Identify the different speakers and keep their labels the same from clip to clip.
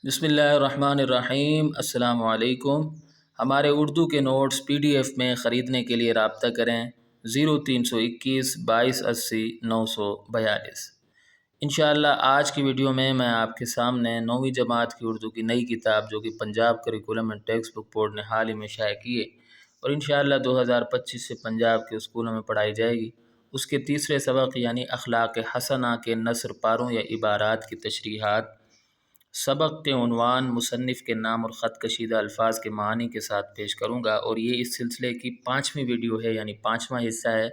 Speaker 1: बिस्मिल्लाहिर्रहमानिर्रहीम। अस्सलाम वालेकुम। हमारे उर्दू के नोट्स PDF में ख़रीदने के लिए रब्ता करें 0321 2280 942। इंशाअल्लाह आज की वीडियो में मैं आपके सामने 9वीं जमात की उर्दू की नई किताब जो कि Punjab curriculum and text book board ने हाल ही में शाया की है और इंशाअल्लाह 2025 से पंजाब के स्कूलों में पढ़ाई जाएगी, उसके तीसरे सबक यानी अखलाक हसना के नसर पारों या इबारात की तशरीहात, सबक के उन्वान, मुसन्निफ़ के नाम और ख़त कशीदा अल्फाज के मानी के साथ पेश करूँगा और ये इस सिलसिले की 5वीं वीडियो है, यानी 5वां हिस्सा है।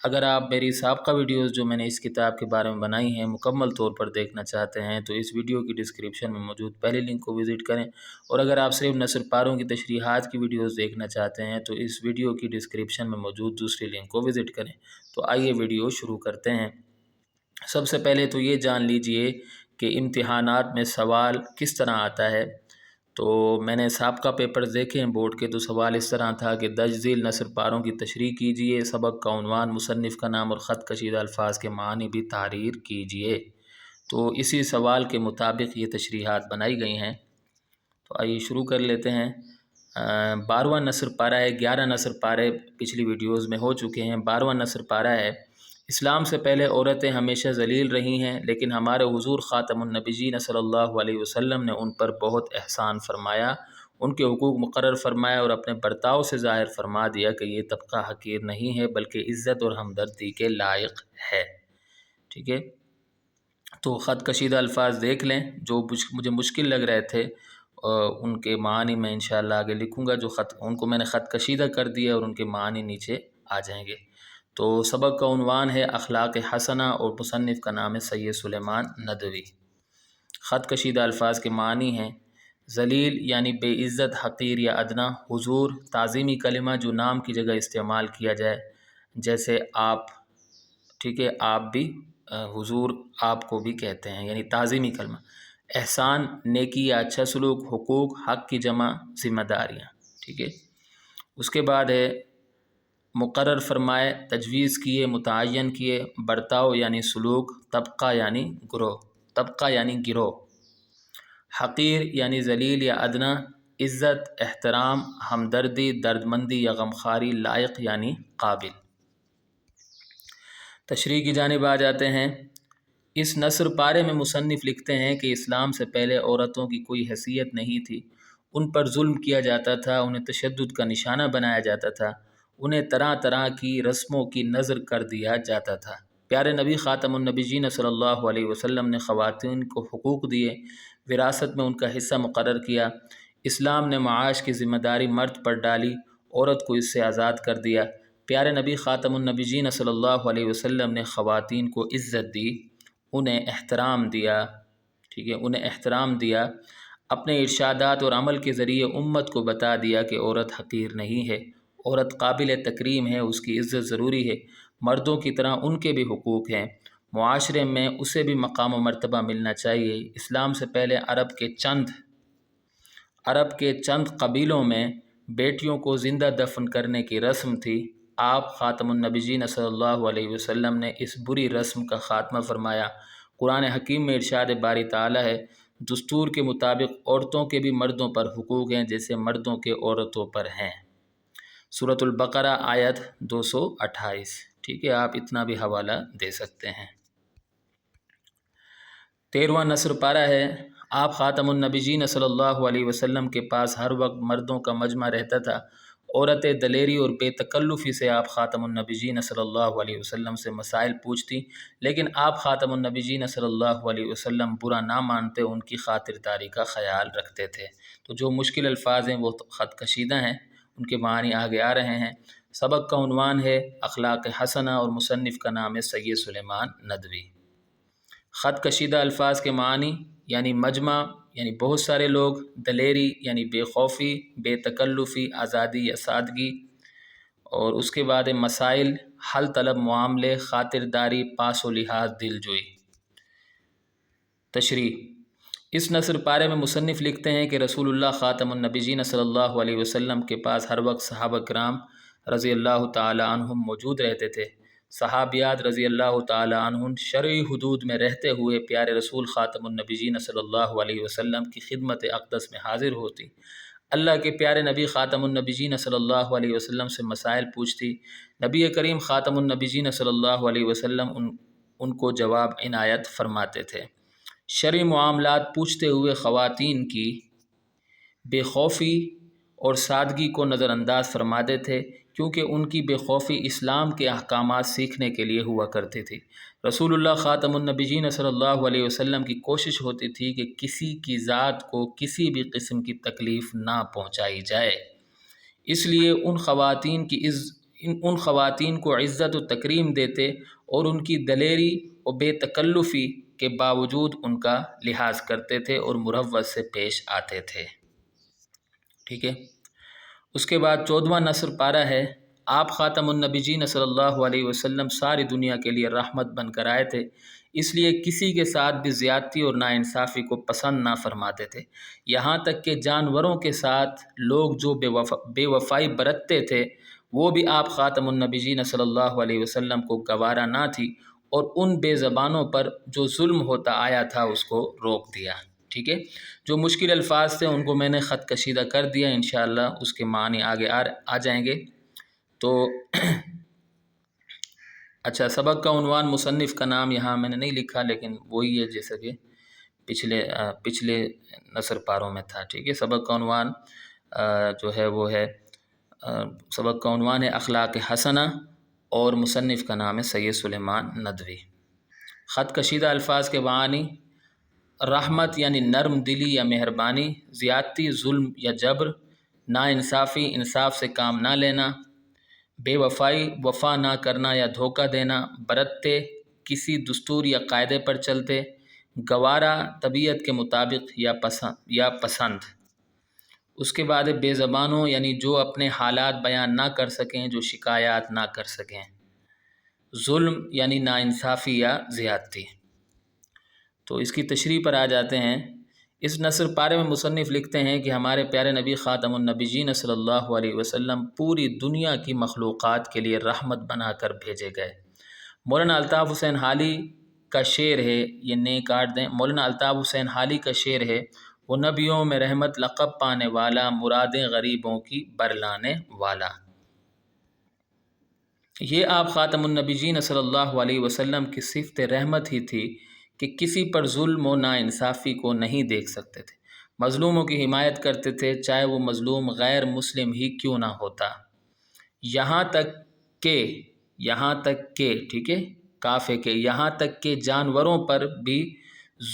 Speaker 1: अगर आप मेरी साबका वीडियोज़ जो मैंने इस किताब के बारे में बनाई हैं मुकम्मल तौर पर देखना चाहते हैं तो इस वीडियो की डिस्क्रिप्शन में मौजूद पहले लिंक को विज़िट करें, और अगर आप सिर्फ नसर पारों की तशरीहात की वीडियोज़ देखना चाहते हैं तो इस वीडियो की डिस्क्रिप्शन में मौजूद दूसरी लिंक को विज़िट करें। तो आइए वीडियो शुरू करते हैं। सबसे पहले तो ये जान लीजिए कि इम्तिहानात में सवाल किस तरह आता है। तो मैंने साबका पेपर्स देखे हैं बोर्ड के, तो सवाल इस तरह था कि दर्ज झील नसर पारों की तशरीह कीजिए, सबक का उन्वान, मुसन्निफ़ का नाम और ख़त कशीदा अल्फाज के मानी भी तहरीर कीजिए। तो इसी सवाल के मुताबिक ये तशरीहात बनाई गई हैं। तो आइए शुरू कर लेते हैं। 12वां नसर पारा है। 11 नसर पारे पिछली वीडियोज़ में हो चुके हैं। 12वां नसर पारा है। इस्लाम से पहले औरतें हमेशा ज़लील रही हैं, लेकिन हमारे हुज़ूर ख़ातमुन्नबिय्यीन सल्लल्लाहु अलैहि वसल्लम ने उन पर बहुत एहसान फरमाया, उनके हुकूक मुकर्रर फरमाया और अपने बर्ताव से ज़ाहिर फरमा दिया कि ये तबका हकीर नहीं है बल्कि इज़्ज़त और हमदर्दी के लायक है। ठीक है, तो ख़त कशीदा अल्फाज देख लें जो मुझे मुश्किल लग रहे थे, उनके मानी मैं इंशाअल्लाह आगे लिखूँगा। जो उनको मैंने ख़त कशीदा कर दिया और उनके मानी नीचे आ जाएंगे। तो सबक का उन्वान है अखलाक हसना और मुसन्निफ़ का नाम है सैयद सुलेमान नदवी। ख़त कशीदा अल्फाज के मानी हैं ज़लील यानी बेइज़्ज़त, हक़ीर या अदना। हुज़ूर ताज़ीमी कलिमा जो नाम की जगह इस्तेमाल किया जाए, जैसे आप। ठीक है, आप भी हुज़ूर आपको भी कहते हैं, यानी ताज़ीमी कलमा। एहसान नेकी या अच्छा सलूक। हुकूक हक़ की जमा ज़िम्मेदारियाँ। ठीक है, उसके बाद है मुकर्रर फरमाए, तजवीज़ किए, मुतय्यन किए। बर्ताव यानी सलूक। तबका यानी गिरोह, तबका यानी गिरोह। हक़ीर यानी ज़लील या अदना। इज़्ज़त, एहतराम, हमदर्दी, दर्दमंदी या गमखारी। लायक यानी काबिल। तशरीह की जानिब आ जाते हैं। इस नसर पारे में मुसन्निफ़ लिखते हैं कि इस्लाम से पहले औरतों की कोई हैसियत नहीं थी, उन पर जुल्म किया जाता था, उन्हें तशद्दुद का निशाना बनाया जाता था, उन्हें तरह तरह की रस्मों की नज़र कर दिया जाता था। प्यारे नबी ख़ातमुन्नबिय्यीन सल्लल्लाहु अलैहि वसल्लम ने ख़वातीन को हुकूक दिए, विरासत में उनका हिस्सा मुकर्रर किया। इस्लाम ने माश की ज़िम्मेदारी मर्द पर डाली, औरत को इससे आज़ाद कर दिया। प्यारे नबी ख़ातमुन्नबिय्यीन सल्लल्लाहु अलैहि वसल्लम ने ख़वातीन को इज़्ज़त दी, उन्हें एहतराम दिया। ठीक है, उन्हें एहतराम दिया। अपने इरशादात और अमल के ज़रिए उम्मत को बता दिया कि औरत हक़ीर नहीं है, औरत काबिल तकरीम है, उसकी इज़्ज़त ज़रूरी है। मर्दों की तरह उनके भी हुकूक हैं, मुआशरे में उसे भी मकाम व मर्तबा मिलना चाहिए। इस्लाम से पहले अरब के चंद कबीलों में बेटियों को ज़िंदा दफन करने की रस्म थी। आप ख़ातमुन्नबिय्यीन सल्लल्लाहु अलैहि वसल्लम ने इस बुरी रस्म का ख़ात्मा फरमाया। कुरान हकीम में इरशाद बारी ताला है, दस्तूर के मुताबिक औरतों के भी मर्दों पर हुकूक हैं जैसे मर्दों के औरतों पर हैं। सूरतुल बकरा आयत 228। ठीक है, आप इतना भी हवाला दे सकते हैं। 13वां नसर पारा है। आप ख़ातमुन्नबिय्यीन सल्लल्लाहु अलैहि वसल्लम के पास हर वक्त मर्दों का मजमा रहता था। औरतें दलेरी और बेतकल्लुफ़ी से आप ख़ातमुन्नबिय्यीन सल्लल्लाहु अलैहि वसल्लम से मसाइल पूछती, लेकिन आप ख़ातमुन्नबिय्यीन सल्लल्लाहु अलैहि वसल्लम बुरा ना मानते, उनकी खातिरदारी का ख़याल रखते थे। तो जो मुश्किल अल्फाज हैं वो ख़त कशीदा हैं, उनके मानी आगे आ रहे हैं। सबक का उन्वान है अखलाक हसना और मुसन्निफ़ का नाम है सैयद सुलेमान नदवी। ख़त कशीदा अल्फाज के मानी यानी मजमा यानी बहुत सारे लोग। दलेरी यानी बेखौफी, बेतकल्लुफ़ी, आज़ादी या सादगी। और उसके बाद मसाइल, हल तलब मामले, ख़ातिरदारी, पास व लिहाज, दिलजोई। तशरीह। इस नसर पारे में मुसन्निफ़ लिखते हैं कि रसूलुल्लाह ख़ातमुन्नबिय्यीन सल्लल्लाहु अलैहि वसल्लम के पास हर वक्त सहाबा किराम रज़ी अल्लाह ताला अन्हुम मौजूद रहते थे। صحابیات رضی اللہ تعالی عنہم شرعی حدود میں رہتے ہوئے پیارے رسول خاتم النبیین صلی اللہ علیہ وسلم کی خدمت اقدس میں حاضر ہوتی، اللہ کے پیارے نبی خاتم النبیین صلی اللہ علیہ وسلم سے مسائل پوچھتی، نبی کریم خاتم النبیین صلی اللہ علیہ وسلم ان کو جواب عنایت فرماتے تھے۔ شرعی معاملات پوچھتے ہوئے خواتین کی بے خوفی اور سادگی کو نظر انداز فرماتے تھے، کیونکہ ان کی بے خوفی اسلام کے احکامات سیکھنے کے لیے ہوا کرتی تھی۔ رسول اللہ خاتم النبیین صلی اللہ علیہ وسلم کی کوشش ہوتی تھی کہ کسی کی ذات کو کسی بھی قسم کی تکلیف نہ پہنچائی جائے، اس لیے ان خواتین کو عزت و تکریم دیتے اور ان کی دلیری و بے تکلفی کے باوجود ان کا لحاظ کرتے تھے اور مروت سے پیش آتے تھے۔ ٹھیک ہے، اس کے بعد 14واں نصر پارہ ہے۔ آپ خاتم النبیین صلی اللہ علیہ وسلم ساری دنیا کے لیے رحمت بن کر آئے تھے، اس لیے کسی کے ساتھ بھی زیادتی اور ناانصافی کو پسند نہ فرماتے تھے، یہاں تک کہ جانوروں کے ساتھ لوگ جو بے وفائی برتتے تھے وہ بھی آپ خاتم النبیین صلی اللہ علیہ وسلم کو گوارا نہ تھی، اور ان بے زبانوں پر جو ظلم ہوتا آیا تھا اس کو روک دیا۔ ٹھیک ہے، جو مشکل الفاظ تھے ان کو میں نے خط کشیدہ کر دیا، انشاءاللہ اس کے معنی آگے آ جائیں گے۔ تو اچھا، سبق کا عنوان مصنف کا نام یہاں میں نے نہیں لکھا، لیکن وہی ہے جیسا کہ پچھلے نصر پاروں میں تھا۔ ٹھیک ہے، سبق کا عنوان جو ہے وہ ہے سبق کا عنوان ہے اخلاق حسنہ، اور مصنف کا نام ہے سید سلیمان ندوی۔ خط کشیدہ الفاظ کے معنی: رحمت یعنی نرم دلی یا مہربانی، زیادتی ظلم یا جبر، ناانصافی انصاف سے کام نہ لینا، بے وفائی وفا نہ کرنا یا دھوکہ دینا، برتتے کسی دستور یا قاعدے پر چلتے، گوارا طبیعت کے مطابق یا پسند۔ اس کے بعد بے زبانوں یعنی جو اپنے حالات بیان نہ کر سکیں، جو شکایات نہ کر سکیں، ظلم یعنی ناانصافی یا زیادتی۔ تو اس کی تشریح پر آ جاتے ہیں۔ اس نصر پارے میں مصنف لکھتے ہیں کہ ہمارے پیارے نبی خاتم النبیین صلی اللہ علیہ وسلم پوری دنیا کی مخلوقات کے لیے رحمت بنا کر بھیجے گئے۔ مولانا الطاف حسین حالی کا شعر ہے، یہ نئے کاٹ دیں، مولانا الطاف حسین حالی کا شعر ہے، وہ نبیوں میں رحمت لقب پانے والا، مرادیں غریبوں کی برلانے والا۔ یہ آپ خاتم النبیین صلی اللہ علیہ وسلم کی صفت رحمت ہی تھی کہ کسی پر ظلم و ناانصافی کو نہیں دیکھ سکتے تھے، مظلوموں کی حمایت کرتے تھے، چاہے وہ مظلوم غیر مسلم ہی کیوں نہ ہوتا، یہاں تک کہ ٹھیک ہے، کافی کہ یہاں تک کہ جانوروں پر بھی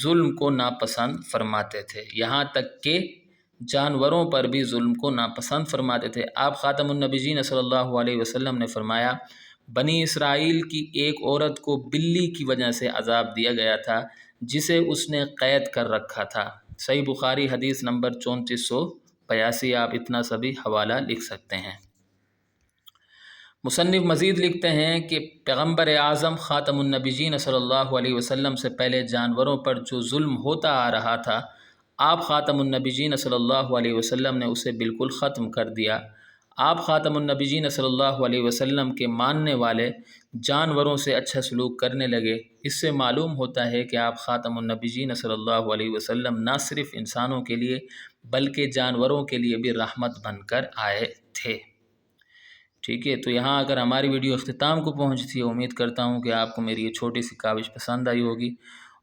Speaker 1: ظلم کو ناپسند فرماتے تھے، یہاں تک کہ جانوروں پر بھی ظلم کو ناپسند فرماتے تھے۔ آپ خاتم النبیین صلی اللہ علیہ وسلم نے فرمایا، بنی اسرائیل کی ایک عورت کو بلی کی وجہ سے عذاب دیا گیا تھا جسے اس نے قید کر رکھا تھا۔ صحیح بخاری حدیث نمبر 3482۔ آپ اتنا سبھی حوالہ لکھ سکتے ہیں۔ مصنف مزید لکھتے ہیں کہ پیغمبر اعظم خاتم النبیین صلی اللہ علیہ وسلم سے پہلے جانوروں پر جو ظلم ہوتا آ رہا تھا، آپ خاتم النبیین صلی اللہ علیہ وسلم نے اسے بالکل ختم کر دیا۔ آپ خاتم النبیین صلی اللہ علیہ وسلم کے ماننے والے جانوروں سے اچھا سلوک کرنے لگے۔ اس سے معلوم ہوتا ہے کہ آپ خاتم النبیین صلی اللہ علیہ وسلم نہ صرف انسانوں کے لیے بلکہ جانوروں کے لیے بھی رحمت بن کر آئے تھے۔ ٹھیک ہے، تو یہاں اگر ہماری ویڈیو اختتام کو پہنچی تھی، امید کرتا ہوں کہ آپ کو میری یہ چھوٹی سی کاوش پسند آئی ہوگی،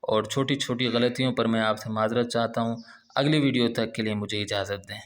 Speaker 1: اور چھوٹی چھوٹی غلطیوں پر میں آپ سے معذرت چاہتا ہوں۔ اگلی ویڈیو تک کے لیے مجھے اجازت دیں۔